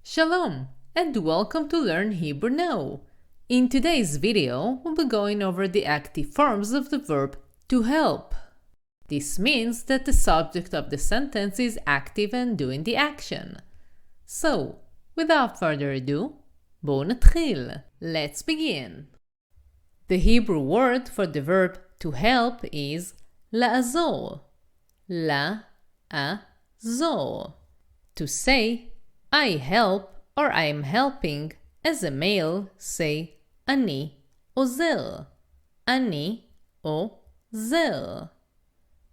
Shalom, and welcome to Learn Hebrew Now. In today's video, we'll be going over the active forms of the verb to help. This means that the subject of the sentence is active and doing the action. So, without further ado, בואו נתחיל. Let's begin. The Hebrew word for the verb to help is לעזור. לעזור. To say I help or I am helping, as a male, say אני עוזר. אני עוזר.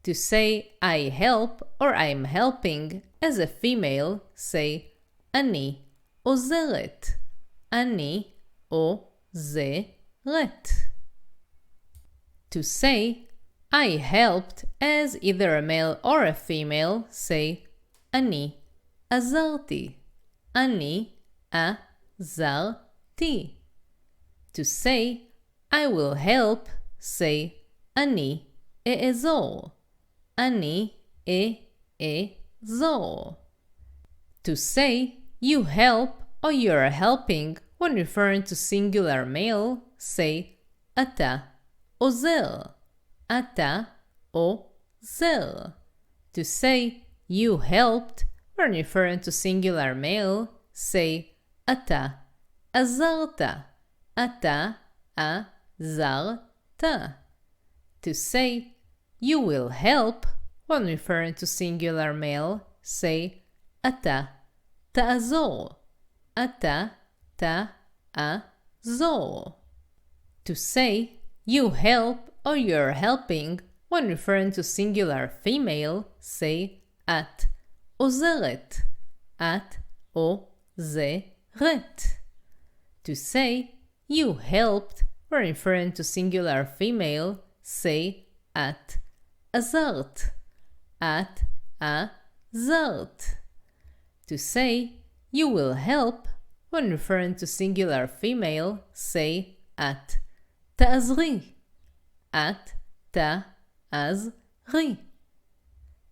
To say I help or I am helping, as a female, say אני עוזרת. אני עוזרת. To say I helped, as either a male or a female, say אני עזרתי. אני עזרתי. To say I will help, say אני אעזור. אני אעזור. To say you help or you're helping, when referring to singular male, say אתה עוזר. אתה עוזר. To say you helped, when referring to singular male, say אתה עזרת. אתה עזרת. To say you will help, when referring to singular male, say אתה תעזור. אתה תעזור. To say you help or you're helping, when referring to singular female, say את עוזרת. את עוזרת. To say you helped, when referring to singular female, say את עזרת. את עזרת. To say you will help, when referring to singular female, say את תעזרי. את תעזרי.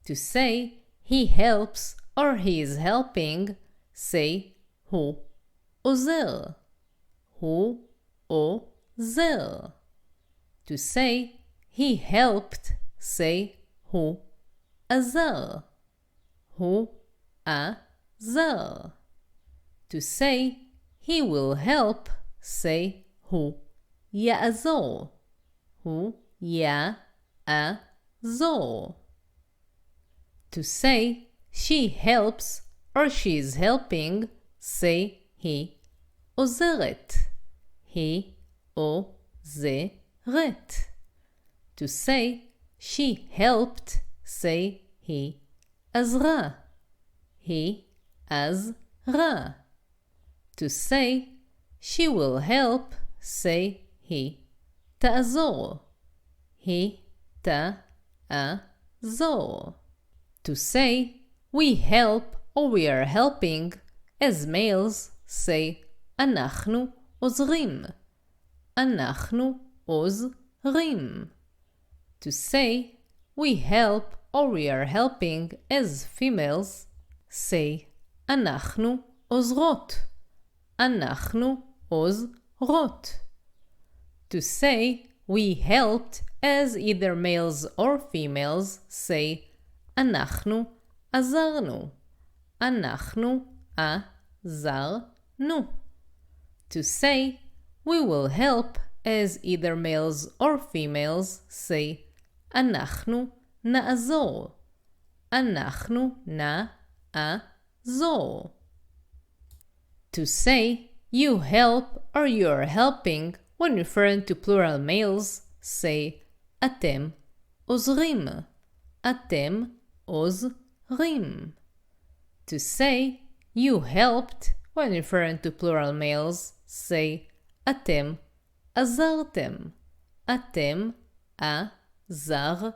To say he helps or he is helping, say הוא עוזר. הוא עוזר. To say he helped, say הוא עזר. הוא עזר. To say he will help, say הוא יעזור. הוא יעזור. To say she helps or she is helping, say היא עוזרת. היא עוזרת. To say she helped, say היא עזרה. היא עזרה. To say she will help, say היא תעזור. היא תעזור. To say we help or we are helping, as males, say אנחנו עוזרים. אנחנו עוזרים. To say we help or we are helping, as females, say אנחנו עוזרות. אנחנו עוזרות. To say we helped, as either males or females, say אנחנו עזרנו. אנחנו עזרנו. To say we will help, as either males or females, say אנחנו נעזור. אנחנו נעזור. To say you help or you're helping, when referring to plural males, say אתם עוזרים. אתם עוזרים. To say you helped, when referring to plural males, say אתם עזרתם. אתם עזרתם.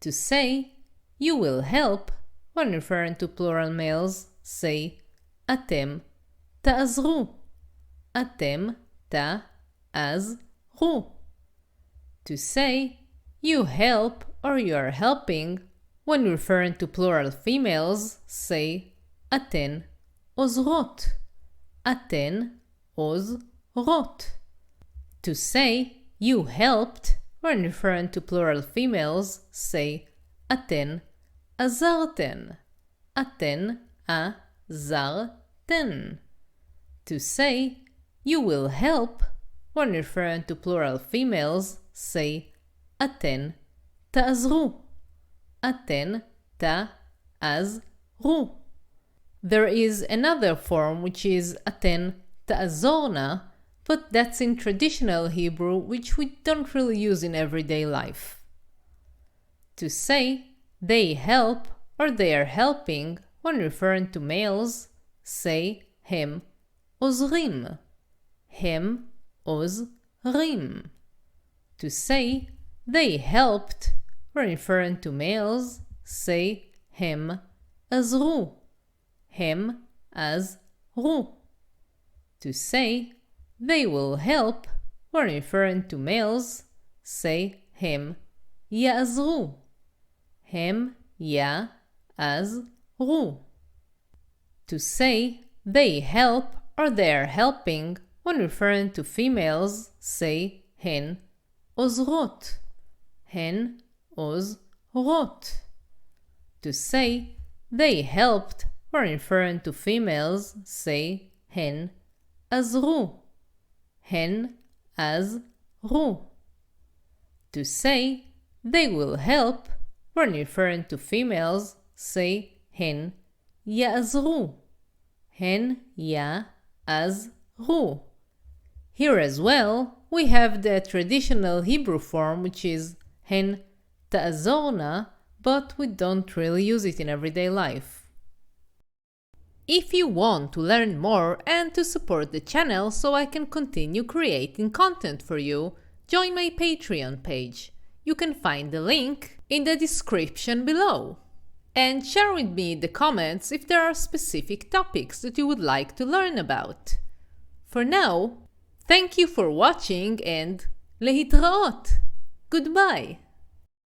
To say you will help, when referring to plural males, say אתם תעזרו. אתם תעזרו. To say you help or you are helping, when referring to plural females, say אתן עוזרות. אתן עוזרות. To say you helped, when referring to plural females, say אתן עזרתן. אתן עזרתן. To say you will help, when referring to plural females, say אתן תעזרו. אתן תעזרו. There is another form which is אתן תעזורנה, but that's in traditional Hebrew, which we don't really use in everyday life. To say they help or they are helping, when referring to males, say הם עוזרים. הם עוזרים. To say they helped, when referring to males, say הם עזרו. הם עזרו. To say they will help, when referring to males, say הם יעזרו. הם יעזרו. To say they help or they are helping, when referring to females, say הן עוזרות. הן עוזרות. To say they helped, when referring to females, say הן עזרו. הן עזרו. To say they will help, when referring to females, say הן יעזרו. הן יעזרו. Here as well, we have the traditional Hebrew form, which is הן תעזורנה, but we don't really use it in everyday life. If you want to learn more and to support the channel so I can continue creating content for you, join my Patreon page. You can find the link in the description below. And share with me in the comments if there are specific topics that you would like to learn about. For now, thank you for watching and להתראות. Goodbye.